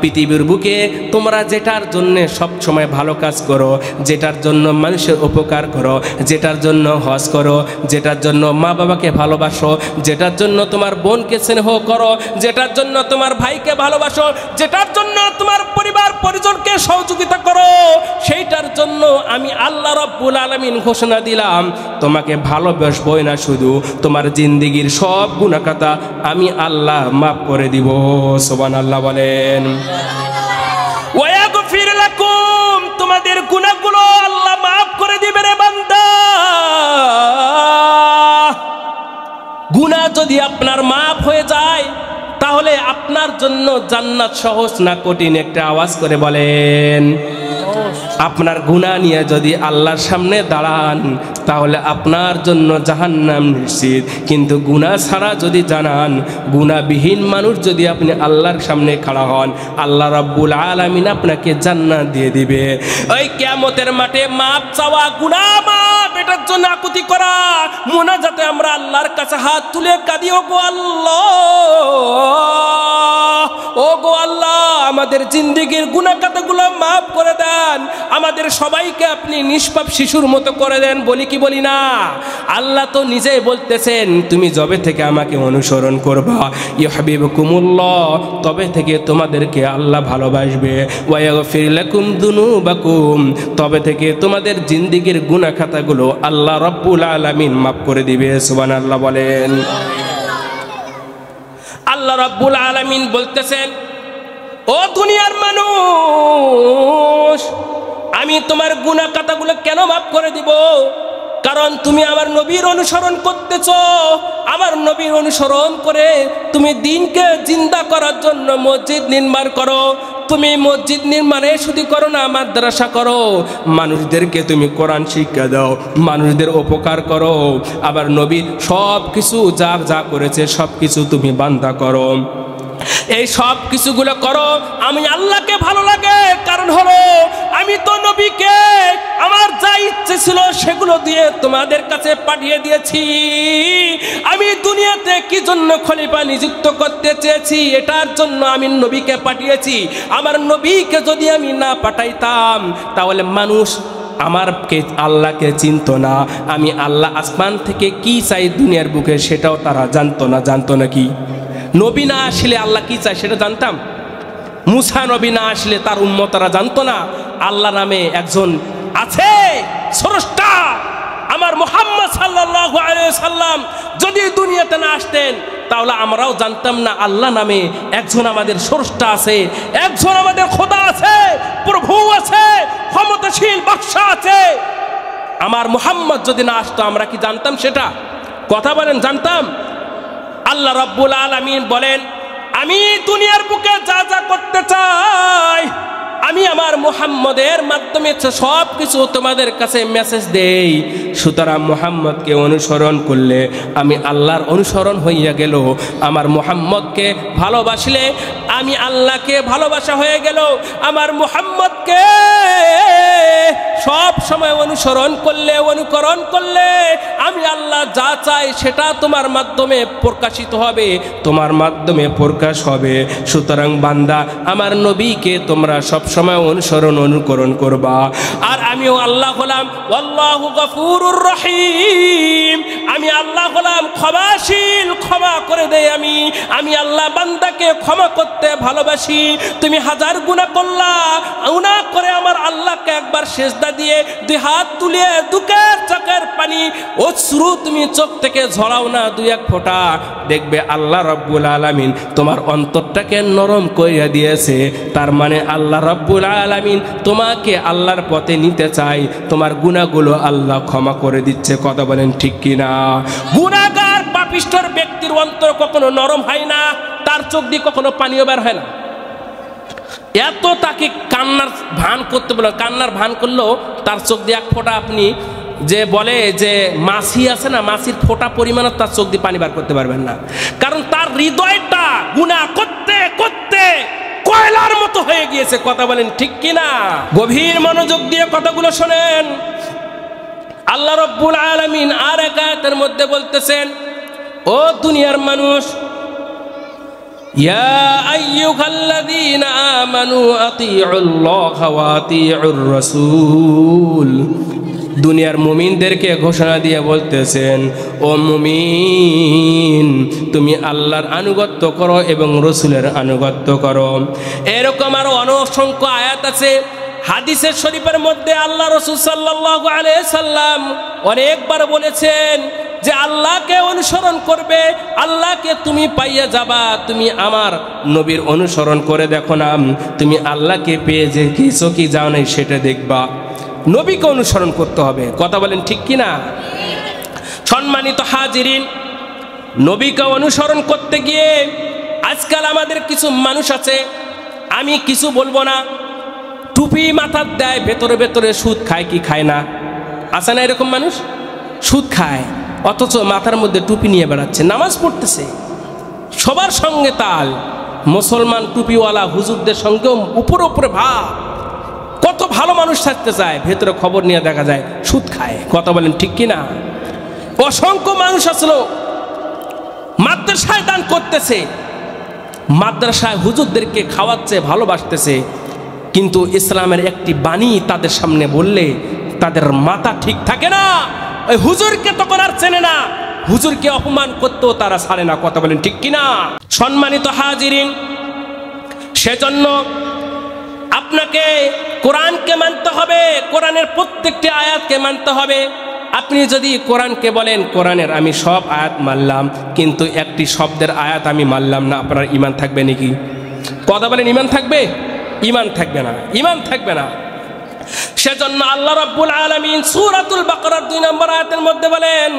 পৃথিবীর বুকে তোমরা যেটার জন্য সব সময় ভালো কাজ করো, যেটার জন্য মানুষের উপকার করো, যেটার জন্য হজ করো, যেটার জন্য মা বাবাকে ভালোবাসো, যেটার জন্য তোমার বোনকে স্নেহ করো, যেটার জন্য তোমার ভাইকে ভালোবাসো, যেটার জন্য তোমার পরিবার পরিজনকে সহযোগিতা করো, সেইটার জন্য আমি আল্লাহ রাব্বুল আলামিন ঘোষণা দিলাম, তোমাকে ভালোবাসবই না, শুধু তোমার জিন্দেগির সব গুনাহ খাতা আমি আল্লাহ মাফ করে দিব। সুবহানাল্লাহ বলেন। ওয়াগফির লাকুম, তোমাদের গুনাহগুলো আল্লাহ মাফ করে দিবে রে বান্দা। গুনাহ যদি আপনার মাফ হয়ে যায়, তাহলে আপনার জন্য জান্নাত সহজ না কঠিন? একটা আওয়াজ করে বলেন। আপনার গুনাহ নিয়ে যদি আল্লাহর সামনে দাঁড়ান, তাহলে আপনার জন্য জাহান্নাম নিশ্চিত। কিন্তু গুনাহ ছাড়া যদি জানান, গুনাহবিহীন মানুষ যদি আপনি আল্লাহর সামনে খাড়া হন, আল্লাহ রাব্বুল আলামিন আপনাকে জান্নাত দিয়ে দিবে। ওই কিয়ামতের মাঠে মাপ চাওয়া, গুনাহ মাপ, এটার জন্য আকুতি করা, মুনাজাতে আমরা আল্লাহর কাছে হাত তুলে কাঁদি, ও গো আল্লাহ, ও গো আল্লাহ, আমাদের আমাদের জিন্দেগির গুনাহ খাতাগুলো মাফ করে দেন, আমাদের সবাইকে আপনি নিষ্পাপ শিশুর মতো করে দেন। বলি কি বলি না? আল্লাহ তো নিজেই বলতেছেন, তুমি যবে থেকে আমাকে অনুসরণ করবা ইউহিব্বুকুমুল্লাহ, তবে থেকে তোমাদেরকে আল্লাহ ভালোবাসবে, ওয়া ইয়াগফির লাকুম যুনুবাকুম, তবে থেকে তোমাদের জিন্দেগির গুনাহ খাতাগুলো আল্লাহ রাব্বুল আলামিন মাফ করে দিবে। সুবহানাল্লাহ বলেন। আল্লাহ রাব্বুল আলামিন বলতেছেন, ও দুনিয়ার মানুষ, আমি তোমার গুনাহ খাতাগুলো কেন মাফ করে দিব? কারণ তুমি আমার নবীর অনুসরণ করতেছ। আমার নবীর অনুসরণ করে তুমি দিনকে জিন্দা করার জন্য মসজিদ নির্মাণ করো। তুমি মসজিদ নির্মাণে শুধু করো না, মাদ্রাসা করো, মানুষদেরকে তুমি কোরআন শিক্ষা দাও, মানুষদের উপকার করো। আবার নবী সব কিছু যা যা করেছে সব কিছু তুমি বান্দা করো। এই সব কিছুগুলো করো, আমি আল্লাহকে ভালো লাগে। কারণ হলো আমি তো নবীকে আমার যা ইচ্ছে ছিল সেগুলো দিয়ে তোমাদের কাছে পাঠিয়ে দিয়েছি। আমি দুনিয়াতে কি জন্য খলিফা নিযুক্ত করতে চেয়েছি, এটার জন্য আমি নবীকে পাঠিয়েছি। আমার নবীকে যদি আমি না পাঠাইতাম তাহলে মানুষ আমারকে আল্লাহকে চিনত না। আমি আল্লাহ আসমান থেকে কি চাই দুনিয়ার বুকে সেটাও তারা জানতো না। জানতো না কি? নবী না আসলে আল্লাহ কি চায় সেটা জানতাম। মুসা নবী না আসলে তার উম্মতরা জানতো না আল্লাহ নামে একজন আছে স্রষ্টা। আমার মুহাম্মদ সাল্লাল্লাহু আলাইহি সাল্লাম যদি দুনিয়াতে না আসতেন তাহলে আমরাও জানতাম না আল্লাহ নামে একজন আমাদের স্রষ্টা আছে, একজন আমাদের খোদা আছে, প্রভু আছে, ক্ষমতাশীল বাদশা আছে। আমার মুহাম্মদ যদি না আসতো আমরা কি জানতাম সেটা? কথা বলেন, জানতাম? আল্লাহ রাব্বুল আলামিন বলেন, আমি দুনিয়ার বুকে যা যা করতে চাই আমি আমার মুহাম্মদের মাধ্যমে সব কিছু তোমাদের কাছে মেসেজ দেই। সুতরাং মুহাম্মদকে অনুসরণ করলে আমি আল্লাহর অনুসরণ হইয়া গেল। আমার মুহাম্মদকে ভালোবাসলে আমি আল্লাহকে ভালোবাসা হয়ে গেল। আমার মুহাম্মদকে সব সময় অনুসরণ করলে, অনুকরণ করলে আমি আল্লাহ যা চাই সেটা তোমার মাধ্যমে প্রকাশিত হবে, তোমার মাধ্যমে প্রকাশ হবে। সুতরাং বান্দা, আমার নবীকে তোমরা সব সময় অনুসরণ অনুকরণ করবা। আর আমিও আল্লাহ হলাম আল্লাহু গফুরুর রহিম, আমি আল্লাহ হলাম ক্ষমাশীল, ক্ষমা করে দেই। আমি আল্লাহ বান্দাকে ক্ষমা করতে ভালোবাসি। তুমি হাজার গুনাহ করলা, গুনাহ করে আমার আল্লাহকে একবার সিজদা দিয়ে দুই হাত তুলিয়ে দুঃখের চোখের পানি অশ্রু তুমি চোখ থেকে ঝরাও না দুই এক ফোঁটা, দেখবে আল্লাহ রাব্বুল আলামিন তোমার অন্তরটাকে নরম করিয়া দিয়েছে। তার মানে আল্লাহ রাব্বুল আলামিন তোমাকে আল্লাহর পথে নিতে চাই। তোমার গুনাহগুলো আল্লাহ ক্ষমা করে দিচ্ছে। কথা বলেন ঠিক কিনা? গুনাহগার পাপিষ্ঠর ব্যক্তির অন্তর কখনো নরম হয় না, তার চোখ দিয়ে কখনো পানিও বের হয় না। এত তাকে কান্নার ভান করতে বলে, কান্নার ভান করলেও তার চোখ দিয়ে এক ফোঁটা, আপনি যে বলে যে মাছি আছে না, মাছির ফোঁটা পরিমাণে তার চোখ দিয়ে পানি বার করতে পারবেন না। কারণ তার হৃদয়টা গুনাহ করতে করতে কয়লার মতো হয়ে গিয়েছে। কথা বলেন ঠিক কিনা? গভীর মনোযোগ দিয়ে কথাগুলো শোনেন। আল্লাহ রাব্বুল আলামিন আর এক আয়াতের মধ্যে বলতেছেন, ও দুনিয়ার মানুষ, ইয়া আইয়ুহাল্লাযীনা আমানু আতিউল্লাহ ওয়া আতিউর রাসূল। দুনিয়ার মুমিনদেরকে ঘোষণা দিয়ে বলতেছেন, ও মুমিন, তুমি আল্লাহর আনুগত্য করো এবং রসুলের আনুগত্য করো। এরকম আরো অসংখ্য আয়াত আছে হাদিসের শরীফের মধ্যে। আল্লাহ রাসূল সাল্লাল্লাহু আলাইহি সাল্লাম অনেকবার বলেছেন যে আল্লাহকে অনুসরণ করবে, আল্লাহকে তুমি পাইয়া যাবা। তুমি আমার নবীর অনুসরণ করে দেখো না, তুমি আল্লাহকে পেয়ে যে কিছু কি যাও নাই সেটা দেখবা। নবীকে অনুসরণ করতে হবে। কথা বলেন ঠিক কিনা? সম্মানিত হাজিরিন, নবীকে অনুসরণ করতে গিয়ে আজকাল আমাদের কিছু মানুষ আছে, আমি কিছু বলবো না, টুপি মাথার দেয়, ভেতরে ভেতরে সুদ খায় কি খায় না? আছে না এরকম মানুষ? সুদ খায় অথচ মাথার মধ্যে টুপি নিয়ে বেড়াচ্ছে, নামাজ পড়তেছে, সবার সঙ্গে তাল। মুসলমান টুপিওয়ালা হুজুরদের সঙ্গেও উপরে উপরে ভাব, কত ভালো মানুষ থাকতে চায়, ভেতরে খবর নিয়ে দেখা যায় সুদ খায়। কথা বলেন ঠিক কিনা? অসংখ্য মানুষ আসলো মাদ্রাসায় দান করতেছে, মাদ্রাসায় হুজুরদেরকে খাওয়াচ্ছে, ভালোবাসতেছে, কিন্তু ইসলামের একটি বাণী তাদের সামনে বললে তাদের মাথা ঠিক থাকে না। ওই হুজুরকে তখন আর চেনে না, হুজুরকে অপমান করতেও তারা ছাড়ে না। কথা বলেন ঠিক কিনা? সম্মানিত হাজিরিন, সেজন্য আপনাকে কোরআনকে মানতে হবে, কোরআনের প্রত্যেকটি আয়াতকে মানতে হবে। আপনি যদি কোরআনকে বলেন কোরআনের আমি সব আয়াত মানলাম, কিন্তু একটি শব্দের আয়াত আমি মানলাম না, আপনার ঈমান থাকবে নাকি? কথা বলেন, ঈমান থাকবে? ঈমান থাকবে না, ঈমান থাকবে না। সেজন্য আল্লাহ রাব্বুল আলামিন সূরাতুল বাকারার 2 নম্বর আয়াতের মধ্যে বলেন,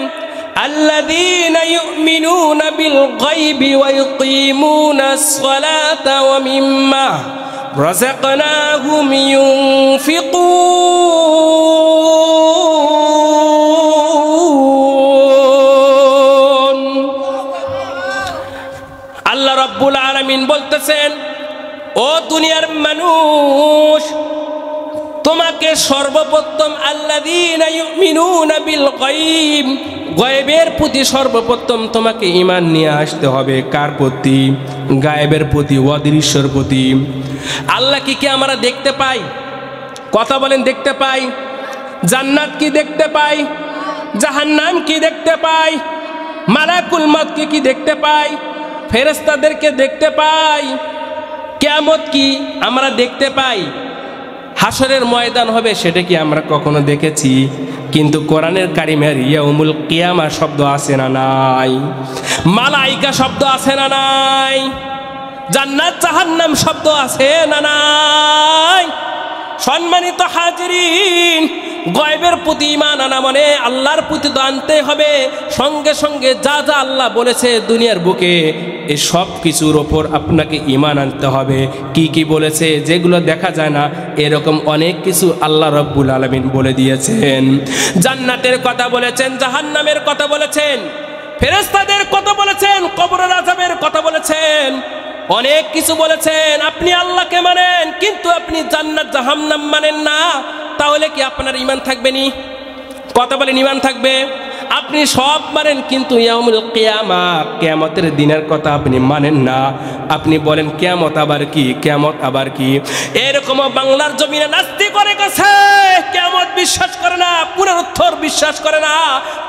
আল্লাযীনা ইউমিনুনা বিল গায়বি ওয়া ইউকিমুনাস সালাতা ওয়া মিম্মা রাযাকনাহুম ইউনফিকুন। আল্লাহ রাব্বুল আলামিন বলতেছেন, ও দুনিয়ার মানুষ, তোমাকে সর্বপ্রথম আল্লাযীনা ইউমিনুনা বিল গায়ব, গায়বের প্রতি সর্বপ্রথম তোমাকে ঈমান নিয়ে আসতে হবে। কার প্রতি? গায়বের প্রতি, অদৃশ্যের প্রতি। আল্লাহ কি আমরা দেখতে পাই? কথা বলেন, দেখতে পাই? জান্নাত কি দেখতে পাই? জাহান্নাম কি দেখতে পাই? মালাকুল মউতকে কি দেখতে পাই? ফেরেশতাদেরকে দেখতে পাই? কিয়ামত কি আমরা দেখতে পাই? হাসরের ময়দান হবে, সেটা কি আমরা কখনো দেখেছি? কিন্তু কোরআনের কারিমের ইয়াউমুল কিয়ামা শব্দ আছে না নাই? মালাইকা শব্দ আছে না নাই? জান্নাত জাহান্নাম শব্দ আছে না নাই? সম্মানিত হাজিরিন, গায়বের প্রতি ঈমান আনা মানে আল্লাহর প্রতি তো আনতে হবে। সঙ্গে সঙ্গে যা যা আল্লাহ বলেছে দুনিয়ার বুকে, এই সব কিছুর ওপর আপনাকে ঈমান আনতে হবে। কি কি বলেছে যেগুলো দেখা যায় না, এরকম অনেক কিছু আল্লাহ রাব্বুল আলামিন বলে দিয়েছেন। জান্নাতের কথা বলেছেন, জাহান্নামের কথা বলেছেন, ফেরেশতাদের কথা বলেছেন, কবরের আযাবের কথা বলেছেন, অনেক কিছু বলেছেন। আপনি আল্লাহকে মানেন, কিন্তু আপনি জান্নাত জাহান্নাম মানেন না, তাহলে কি আপনার ঈমান থাকবে নি? কথা বলেন, ঈমান থাকবে? আপনি সব মানেন, কিন্তু ইয়াউমুল কিয়ামা, কিয়ামতের দিনের কথা আপনি মানেন না। আপনি বলেন কিয়ামত আবার কি, কিয়ামত আবার কি? এরকম বাংলার জমিনে নাস্তিক অনেক আছে, কিয়ামত বিশ্বাস করে না, পুনরুত্থান বিশ্বাস করে না।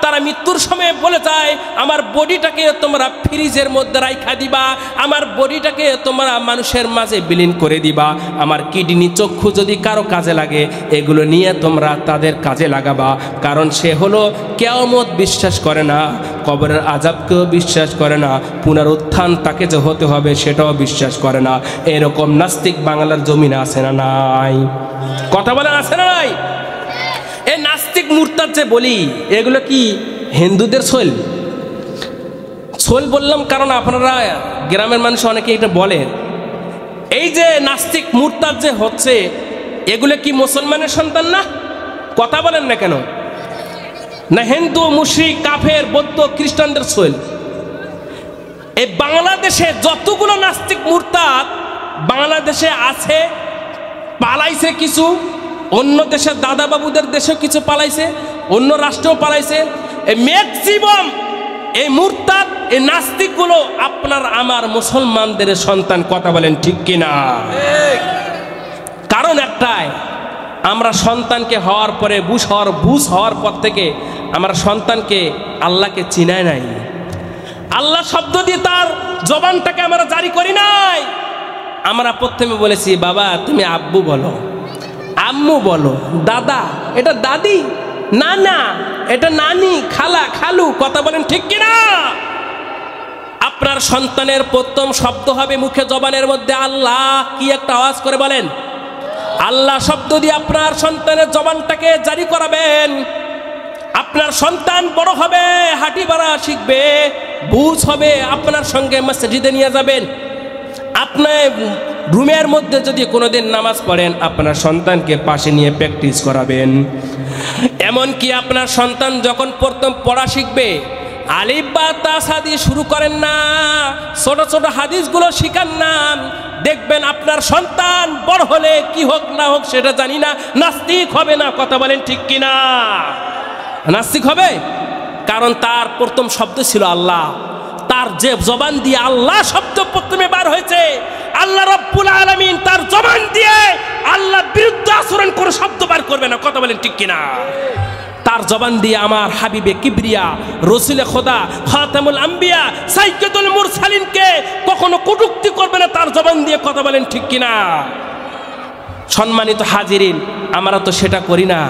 তারা মৃত্যুর সময় বলে যায়, আমার বডিটাকে তোমরা ফ্রিজের মধ্যে রাইখা দিবা, আমার বডিটাকে তোমরা মানুষের মাঝে বিলীন করে দিবা, আমার কিডনি চক্ষু যদি কারো কাজে লাগে এগুলো নিয়ে তোমরা তাদের কাজে লাগাবা। কারণ সে হলো কিয়ামত বিশ্বাস করে না, কবরের আযাবকেও বিশ্বাস করে না, পুনরুত্থান তাকে যে হতে হবে সেটাও বিশ্বাস করে না। এরকম নাস্তিক বাংলার জমিনে আছে না নাই? কথা বলেন, আছে না নাই? এই নাস্তিক মুরতাদ যে বলি, এগুলো কি হিন্দুদের ছোল? ছোল বললাম কারণ আপনারা গ্রামের মানুষ অনেকে এটা বলেন। এই যে নাস্তিক মুরতাদ যে হচ্ছে, এগুলো কি মুসলমানের সন্তান না? কথা বলেন না কেন? না হিন্দু, মুশরিক, কাফের, বৌদ্ধ, খ্রিস্টানদের ছোল? এই বাংলাদেশে যতগুলো নাস্তিক মুরতাদ বাংলাদেশে আছে, পালাইছে কিছু, অন্য দেশের দাদা বাবুদের দেশেও কিছু পালাইছে, অন্য রাষ্ট্রেও পালাইছে। এই ম্যাক্সিমাম এই মুরতাদ, এই নাস্তিকগুলো আপনার আমার মুসলমানদের সন্তান। কথা বলেন ঠিক কিনা? কারণ একটাই, আমরা সন্তানকে হওয়ার পরে বুঝ হওয়ার পর থেকে আমরা সন্তানকে আল্লাহকে চিনাই নাই, আল্লাহ শব্দ দিয়ে তার জবানটাকে আমরা জারি করি নাই। আমরা প্রথমে বলেছি, বাবা তুমি আব্বু বলো, আম্মু বলো, দাদা এটা দাদি, নানা এটা নানি, খালা খালু। কথা বলেন ঠিক কিনা? আপনার সন্তানের প্রথম শব্দ হবে মুখে, জবানের মধ্যে আল্লাহ। কি একটা আওয়াজ করে বলেন, আল্লাহ শব্দ দিয়ে আপনার সন্তানের জবানটাকে জারি করাবেন। আপনার সন্তান বড় হবে, হাঁটি বাড়া শিখবে, বুঝ হবে, আপনার সঙ্গে মসজিদে নিয়ে যাবেন। আপনার রুমের মধ্যে যদি কোনোদিন নামাজ পড়েন, আপনার সন্তানকে পাশে নিয়ে প্র্যাকটিস করাবেন। এমনকি আপনার সন্তান যখন প্রথম পড়া শিখবে, আলিফ বা তা সা দিয়ে শুরু করেন না, ছোট ছোট হাদিসগুলো শিখান না। দেখবেন আপনার সন্তান বড় হলে কি হোক না হোক সেটা জানি না, নাস্তিক হবে না। কথা বলেন ঠিক কিনা? নাস্তিক হবে, কারণ তার প্রথম শব্দ ছিল আল্লাহ, তার যে জবান দিয়ে আল্লাহ শব্দ প্রথমে বার হয়েছে, আল্লাহ রাব্বুল আলামিন তার জবান দিয়ে আল্লাহ বিরুদ্ধে আচরণ করে শব্দ বার করবে না। কথা বলেন ঠিক কিনা? তার জবান দিয়ে আমার হাবিবে কিবরিয়া রসুলে খোদা খাতামুল আম্বিয়া সাইয়্যিদুল মুরসালিনকে কখনো কটূক্তি করবে না তার জবান দিয়ে। কথা বলেন ঠিক কিনা? সম্মানিত হাজিরিন, আমরা তো সেটা করি না।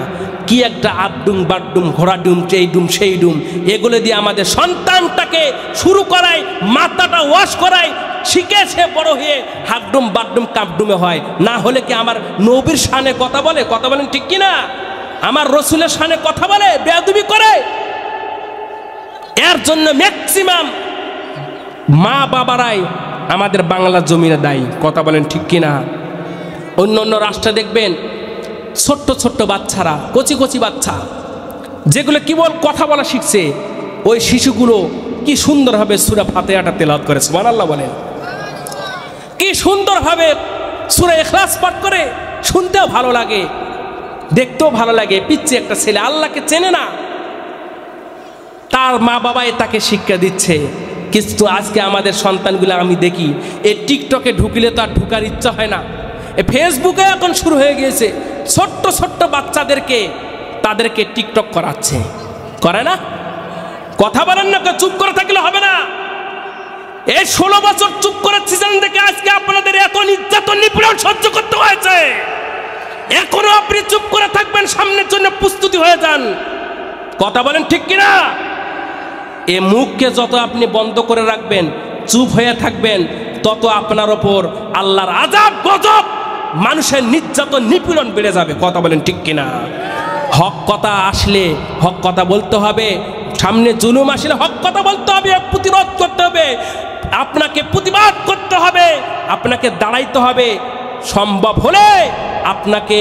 কি একটা আড্ডুম বাড্ডুম ঘোড়া ডুম এই ডুম সেই ডুম এগুলো দিয়ে আমাদের সন্তানটাকে শুরু করায়, মাথাটা ওয়াশ করায়, শিখে সে বড় হয়ে হাড্ডুম বাড্ডুম কাপডুমে হয়। না হলে কি আমার নবীর শানে কথা বলে? কথা বলেন ঠিক কিনা? আমার রসুলের শানে কথা বলে, বেয়াদবি করে। এর জন্য ম্যাক্সিমাম মা বাবারাই আমাদের বাংলার জমিনে দায়ী। কথা বলেন ঠিক কিনা? অন্য অন্য রাষ্ট্রে দেখবেন ছোট্ট ছোট্ট বাচ্চারা, কচি কচি বাচ্চা, যেগুলো কেবল কথা বলা শিখছে, ওই শিশুগুলো কি সুন্দরভাবে সূরা ফাতিহাটা তেলাওয়াত করে। সুবহানাল্লাহ বলেন। কি সুন্দরভাবে সূরা ইখলাস পাঠ করে, শুনতেও ভালো লাগে, দেখতেও ভালো লাগে। পিচ্ছে একটা ছেলে আল্লাহকে চেনে না, তার মা বাবাই তাকে শিক্ষা দিচ্ছে। কিন্তু আজকে আমাদের সন্তানগুলো আমি দেখি এই টিকটকে ঢুকিলে তো আর ঢুকার ইচ্ছা হয় না। ফেসবুকে এখন শুরু হয়ে গিয়েছে, ছোট্ট ছোট্ট বাচ্চাদেরকে তাদেরকে টিকটক করাচ্ছে। করে না? কথা বলেন না, চুপ করে থাকলে হবে না। এই 16 বছর চুপ করেছিলেন দেখে আজকে আপনাদের এত নির্যাতন নিপীড়ন সহ্য করতে হয়েছে। এখনো আপনি চুপ করে থাকবেন, সামনের জন্য প্রস্তুতি হয়ে যান। কথা বলেন ঠিক কিনা? এ মুখকে যত আপনি বন্ধ করে রাখবেন, চুপ হয়ে থাকবেন, তত আপনার ওপর আল্লাহর আযাব গজব, মানুষের নির্যাতন নিপীড়ন বেড়ে যাবে। কথা বলেন ঠিক কিনা? হক কথা আসলে হক কথা বলতে হবে, সামনে জুলুম আসলে হক কথা বলতে হবে, প্রতিরোধ করতে হবে, আপনাকে প্রতিবাদ করতে হবে, আপনাকে দাঁড়াইতে হবে। সম্ভব হলে আপনাকে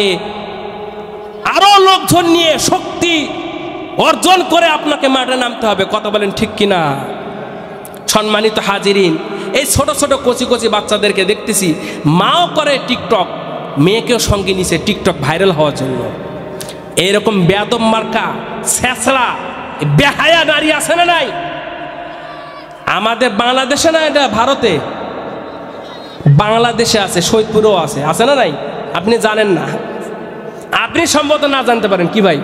আরো লোকজন নিয়ে শক্তি অর্জন করে আপনাকে মাঠে নামতে হবে। কথা বলেন ঠিক কিনা? সম্মানিত হাজিরিন, এই ছোট ছোট কচি কচি বাচ্চাদেরকে দেখতেছি, মাও করে টিকটক, মেয়েকেও সঙ্গে নিছে টিকটক ভাইরাল হওয়ার জন্য। এরকম বেয়াদব মার্কা ছেঁচড়া বেহায়া নারী আছে না নাই? আমাদের বাংলাদেশে না, এটা ভারতে, বাংলাদেশে আছে, সৈয়দপুরেও আছে, আছে না নাই? আপনি জানেন না, আপনি সম্ভবত না জানতে পারেন। কি ভাই?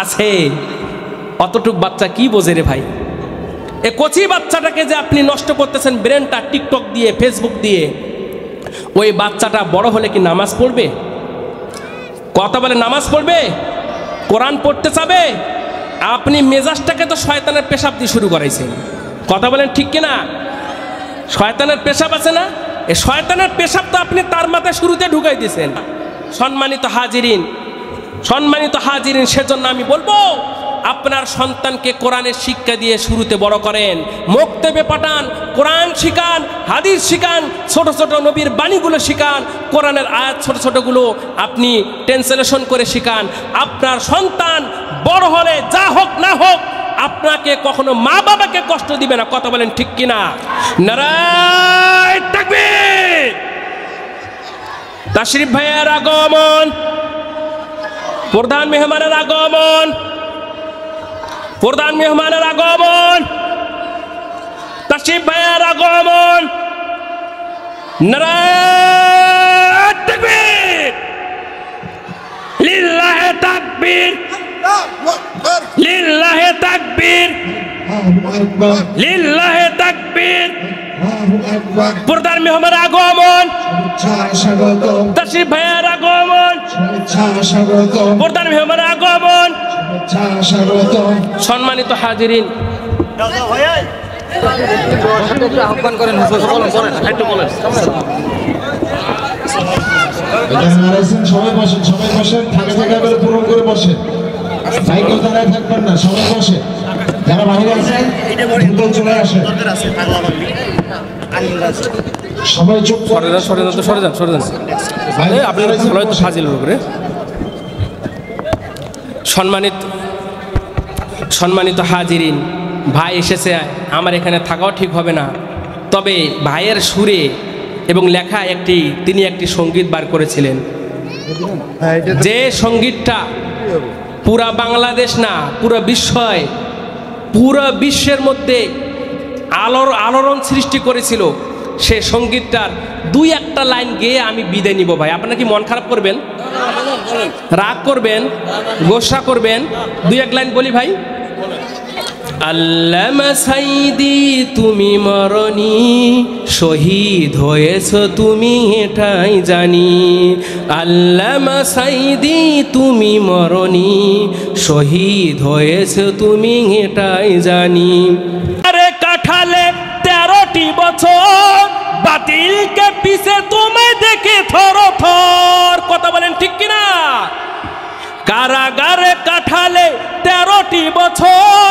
আছে। অতটুক বাচ্চা কি বোঝে রে ভাই? এ কচি বাচ্চাটাকে যে আপনি নষ্ট করতেছেন ব্রেনটা টিকটক দিয়ে, ফেসবুক দিয়ে, ওই বাচ্চাটা বড় হলে কি নামাজ পড়বে? কথা বলে নামাজ পড়বে? কোরআন পড়তে চাবে? আপনি মেজাজটাকে তো শয়তানের পেশাব দিয়ে শুরু করাইছেন। কথা বলেন ঠিক কিনা? শয়তানের পেশাব আছে না, এই শয়তানের পেশাব তো আপনি তার মাথায় শুরুতে ঢুকাই দিয়েছেন। সম্মানিত হাজিরিন, সম্মানিত হাজিরিন, সেজন্য আমি বলবো আপনার সন্তানকে কোরআনের শিক্ষা দিয়ে শুরুতে বড় করেন, মক্তবে পাঠান, কোরআন শিখান, হাদিস শিখান, ছোট ছোট নবীর বাণীগুলো শিখান, কোরআনের আয়াত ছোট ছোটগুলো আপনি ট্রান্সলেশন করে শিখান। আপনার সন্তান বড় হলে যা হোক না হোক আপনাকে কখনো মা বাবাকে কষ্ট দিবে না। কথা বলেন ঠিক কিনা? নারায়ে তাকবীর। তাশরিফ ভাইয়ের আগমন, প্রধান মেহমানের আগমন, প্রধান মেহমানের আগমন, তাশরিফ ভাইয়ের আগমন। নারায়ে তাকবীর, লিল্লাহি তাকবীর, লিল্লাহি তাকবীর, লিল্লাহি তাকবীর। প্রধান মেহমানের আগমন, তাশরিফ ভাইয়ের আগমন, প্রধান মেহমানের আগমন। সম্মানিত হাজিরিন, আহ্বান করেন, একটু বলেন। সবাই বসেন, সবাই বসেন, থাকে থাকে এবারে পূরণ করে বসেন, তাই কেউ দাঁড়ায় থাকবেন না, সবাই বসে। যারা বাইরে আছেন দ্রুত চলে আসেন, সবাই চুপ করে সরে যান, সরে যান, সরে যান। আপনি ভালো হয়তো ফাজিল উপরে। সম্মানিত হাজিরিন, ভাই এসেছে, আমার এখানে থাকাও ঠিক হবে না, তবে ভাইয়ের সুরে এবং লেখা তিনি একটি সঙ্গীত বার করেছিলেন, যে সঙ্গীতটা পুরা বাংলাদেশ না পুরো বিশ্বের মধ্যে আলোড়ন সৃষ্টি করেছিল। সে সঙ্গীতটার দুই একটা লাইন গেয়ে আমি বিদায় নিব ভাই। আপনারা কি মন খারাপ করবেন, রাগ করবেন, গোসা করবেন? দুই এক লাইন বলি ভাই। আল্লামা সাইদি তুমি মরনি, শহীদ হয়েছ তুমি এটাই জানি। আল্লামা সাইদি তুমি মরনি, শহীদ হয়েছ তুমি এটাই জানি। আরে কাঠালে 13টি বছর বাতিলকে পিছে তোমায় দেখে থর থর। কথা বলেন ঠিক কিনা? কারাগারে কাঠালে 13টি বছর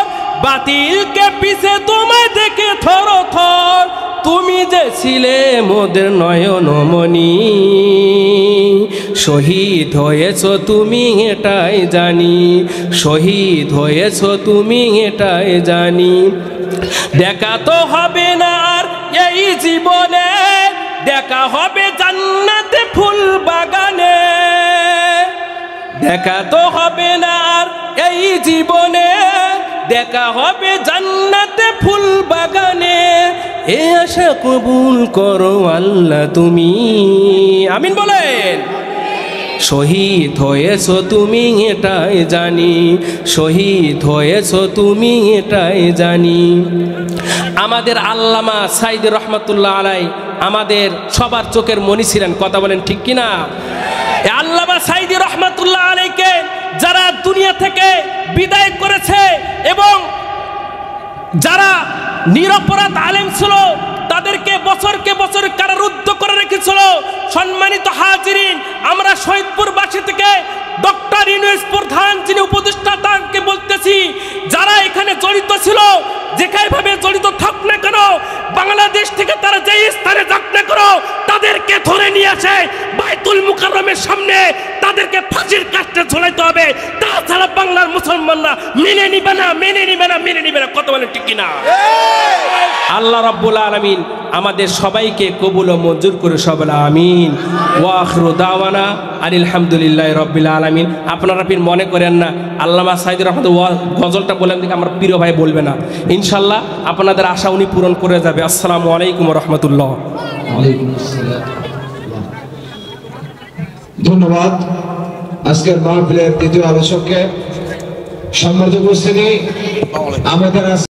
বাতিলকে পিছে তোমায় দেখে থর থর। তুমি যে ছিলে মোদের নয়নমণি, শহীদ হয়েছ তুমি এটাই জানি। শহীদ হয়েছ তুমি এটাই জানি। দেখা তো হবে না আর এই জীবনে, দেখা হবে জান্নাতে ফুল বাগানে। দেখা তো হবে না আর এই জীবনে, দেখা হবে জান্নাতে ফুল বাগানে। এ আশা কবুল করো আল্লাহ তুমি, আমিন বলেন। শহীদ হয়েছ তুমি এটাই জানি, শহীদ হয়েছ তুমি এটাই জানি। আমাদের আল্লামা সাইদি রহমাতুল্লাহ আলাই আমাদের সবার চোখের মনি ছিলেন। কথা বলেন ঠিক কিনা? আল্লামা সাইদি রহমাতুল্লাহ আলাইকে যারা দুনিয়া থেকে বিদায় করেছে এবং যারা নিরপরাধ আলেম ছিল তাদেরকে বছরকে বছর কারারুদ্ধ করে রেখেছিল। সম্মানিত হাজিরিন, আমরা শহীদপুরবাসী থেকে ডক্টর ইউনূস প্রধান যিনি উপদেষ্টা তাকে বলতেছি, যারা এখানে জড়িত ছিল, যেভাবে জড়িত থাক না কেন, বাংলাদেশ থেকে তারা যে স্থানে যাক না কেন, তাদেরকে ধরে নিয়ে আসে বাইতুল মুকাররমের সামনে তাদেরকে ফাঁসির কাস্টে ঝোলাইতে হবে। তাছাড়া বাংলার মুসলমানরা মেনে নিবে না, মেনে নিবে না, মেনে নিবে না। কত বলেন ঠিক কিনা? আল্লাহ রাব্বুল আলামিন আমাদের সবাইকে কবুল ও মঞ্জুর করে সবাই আমিন। ওয়া আখিরু দাওয়ানা আনিল হামদুলিল্লাহি রাব্বিল আলামিন। আপনারা ফির মনে করেন না আল্লামা সাইদি রহমাতুল্লাহ গজলটা বললাম দেখে আমার প্রিয় ভাই বলবে না। ইনশাআল্লাহ আপনাদের আশা উনি পূরণ করে যাবে। আসসালামু আলাইকুম ওয়া রাহমাতুল্লাহ। ওয়ালাইকুম আসসালাম। ধন্যবাদ আজকের মাহফিলের দ্বিতীয় আলোচককে। সম্মানিত উপস্থিতি, আমাদের